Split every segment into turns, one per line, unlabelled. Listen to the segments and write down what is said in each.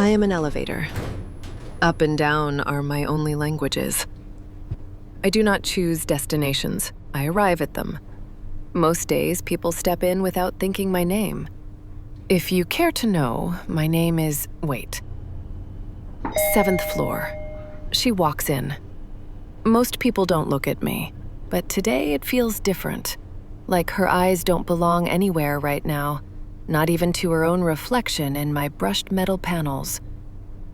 I am an elevator. Up and down are my only languages. I do not choose destinations. I arrive at them. Most days, people step in without thinking my name. If you care to know, my name is... wait. 7th floor. She walks in. Most people don't look at me, but today it feels different. Like her eyes don't belong anywhere right now, not even to her own reflection in my brushed metal panels.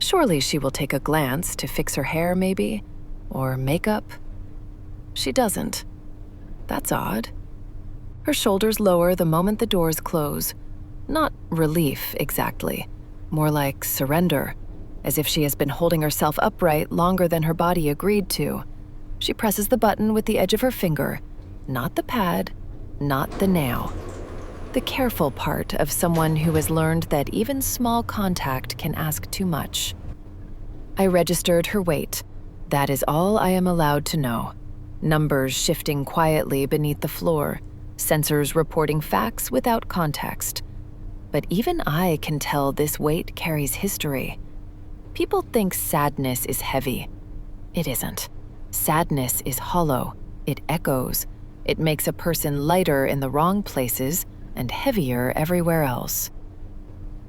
Surely she will take a glance to fix her hair, maybe? Or makeup? She doesn't. That's odd. Her shoulders lower the moment the doors close. Not relief, exactly. More like surrender, as if she has been holding herself upright longer than her body agreed to. She presses the button with the edge of her finger, not the pad, not the nail. The careful part of someone who has learned that even small contact can ask too much. I registered her weight. That is all I am allowed to know. Numbers shifting quietly beneath the floor, sensors reporting facts without context. But even I can tell this weight carries history. People think sadness is heavy. It isn't. Sadness is hollow. It echoes. It makes a person lighter in the wrong places and heavier everywhere else.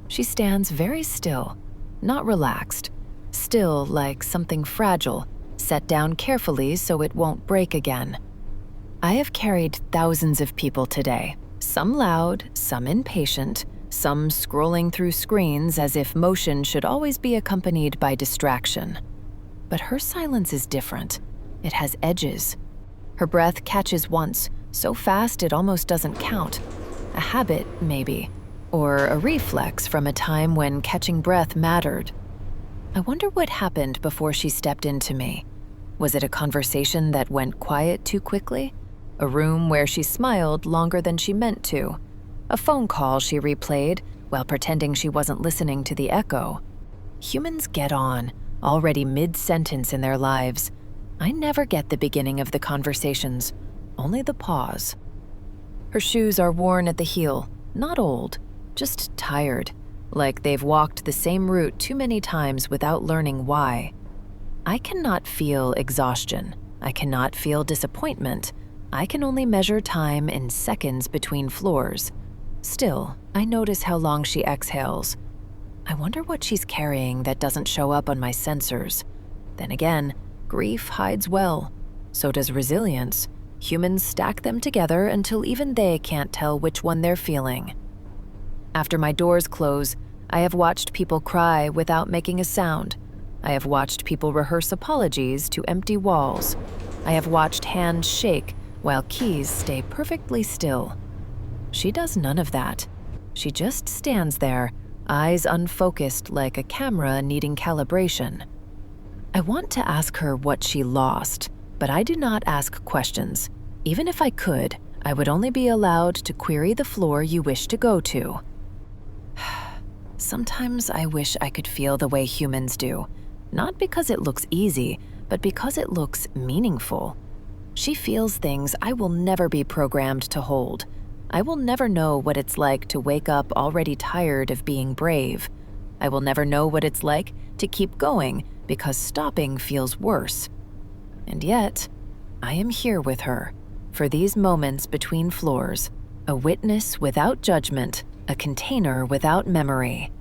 She stands very still, not relaxed, still like something fragile, set down carefully so it won't break again. I have carried thousands of people today, some loud, some impatient, some scrolling through screens as if motion should always be accompanied by distraction. But her silence is different. It has edges. Her breath catches once, so fast it almost doesn't count. A habit, maybe, or a reflex from a time when catching breath mattered. I wonder what happened before she stepped into me. Was it a conversation that went quiet too quickly? A room where she smiled longer than she meant to? A phone call she replayed while pretending she wasn't listening to the echo? Humans get on, already mid-sentence in their lives. I never get the beginning of the conversations, only the pause. Her shoes are worn at the heel, not old, just tired, like they've walked the same route too many times without learning why. I cannot feel exhaustion. I cannot feel disappointment. I can only measure time in seconds between floors. Still, I notice how long she exhales. I wonder what she's carrying that doesn't show up on my sensors. Then again, grief hides well. So does resilience. Humans stack them together until even they can't tell which one they're feeling. After my doors close, I have watched people cry without making a sound. I have watched people rehearse apologies to empty walls. I have watched hands shake while keys stay perfectly still. She does none of that. She just stands there, eyes unfocused like a camera needing calibration. I want to ask her what she lost, but I do not ask questions. Even if I could, I would only be allowed to query the floor you wish to go to. Sometimes I wish I could feel the way humans do, not because it looks easy, but because it looks meaningful. She feels things I will never be programmed to hold. I will never know what it's like to wake up already tired of being brave. I will never know what it's like to keep going because stopping feels worse. And yet, I am here with her, for these moments between floors, a witness without judgment, a container without memory.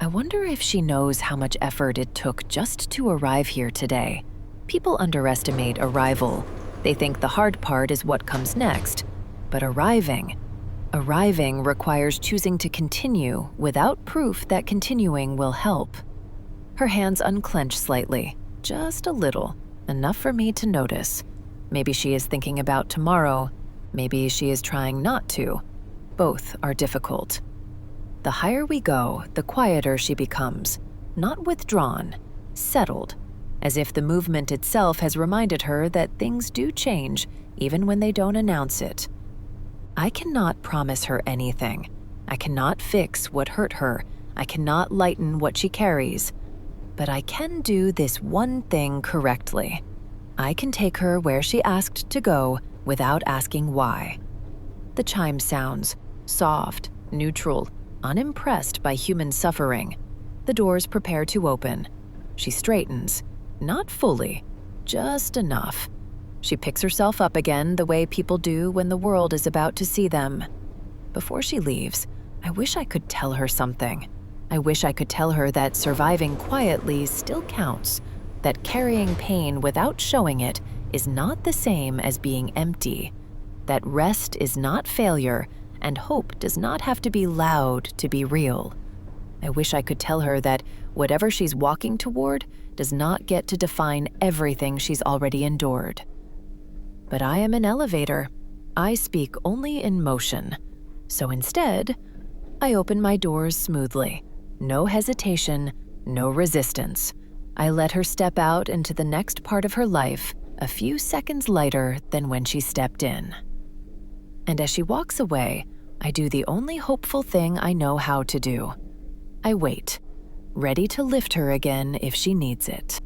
I wonder if she knows how much effort it took just to arrive here today. People underestimate arrival. They think the hard part is what comes next. But arriving requires choosing to continue without proof that continuing will help. Her hands unclench slightly, just a little, enough for me to notice. Maybe she is thinking about tomorrow. Maybe she is trying not to. Both are difficult. The higher we go, the quieter she becomes. Not withdrawn, settled, as if the movement itself has reminded her that things do change, even when they don't announce it. I cannot promise her anything. I cannot fix what hurt her. I cannot lighten what she carries. But I can do this one thing correctly. I can take her where she asked to go without asking why. The chime sounds, soft, neutral, unimpressed by human suffering. The doors prepare to open. She straightens, not fully, just enough. She picks herself up again the way people do when the world is about to see them. Before she leaves, I wish I could tell her something. I wish I could tell her that surviving quietly still counts, that carrying pain without showing it is not the same as being empty, that rest is not failure, and hope does not have to be loud to be real. I wish I could tell her that whatever she's walking toward does not get to define everything she's already endured. But I am an elevator. I speak only in motion. So instead, I open my doors smoothly. No hesitation, no resistance. I let her step out into the next part of her life a few seconds lighter than when she stepped in. And as she walks away, I do the only hopeful thing I know how to do. I wait, ready to lift her again if she needs it.